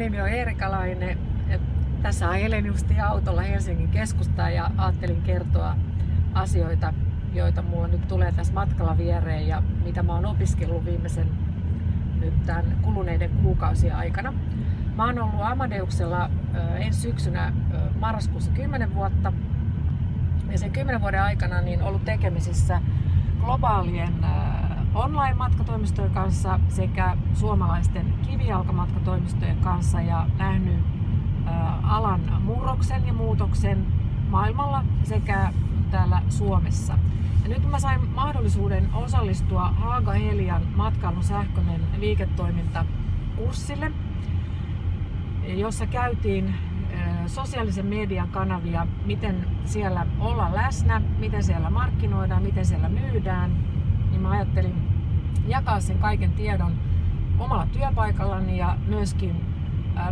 nimi on Eerika Laine. Tässä ajelen justiin autolla Helsingin keskustaan ja ajattelin kertoa asioita, joita mulla nyt tulee tässä matkalla viereen ja mitä mä oon opiskellut viimeisen nyt tämän kuluneiden kuukausien aikana. Mä oon ollut Amadeuksella ensi syksynä marraskuussa 10 vuotta ja sen 10 vuoden aikana niin ollut tekemisissä globaalien online-matkatoimistojen kanssa sekä suomalaisten kivijalkamatkatoimistojen kanssa ja nähnyt alan murroksen ja muutoksen maailmalla sekä täällä Suomessa. Ja nyt mä sain mahdollisuuden osallistua Haaga Helian matkailun sähköinen liiketoimintakurssille, jossa käytiin sosiaalisen median kanavia, miten siellä olla läsnä, miten siellä markkinoidaan, miten siellä myydään. Niin mä ajattelin jakaa sen kaiken tiedon omalla työpaikallani ja myöskin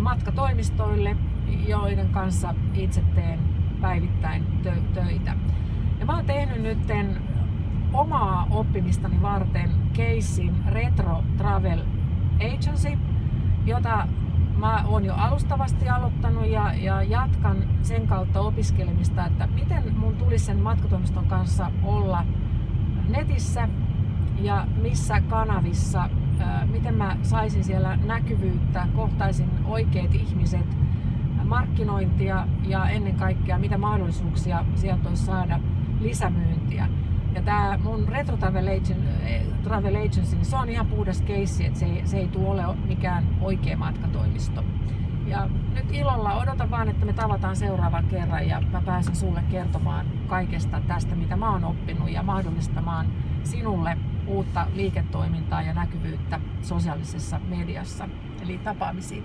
matkatoimistoille, joiden kanssa itse teen päivittäin töitä. Ja mä oon tehnyt nyt omaa oppimistani varten casein Retro Travel Agency, jota mä oon jo alustavasti aloittanut ja jatkan sen kautta opiskelemista, että miten mun tulisi sen matkatoimiston kanssa olla netissä ja missä kanavissa, miten mä saisin siellä näkyvyyttä, kohtaisin oikeat ihmiset, markkinointia ja ennen kaikkea mitä mahdollisuuksia sieltä olisi saada lisämyyntiä. Ja tää mun Retro Travel Agency, niin se on ihan puhdas keissi, että se ei tule ole mikään oikea matkatoimisto. Ja nyt ilolla odotan vaan, että me tavataan seuraavan kerran ja mä pääsen sulle kertomaan kaikesta tästä, mitä mä oon oppinut ja mahdollistamaan sinulle uutta liiketoimintaa ja näkyvyyttä sosiaalisessa mediassa. Eli tapaamisiin.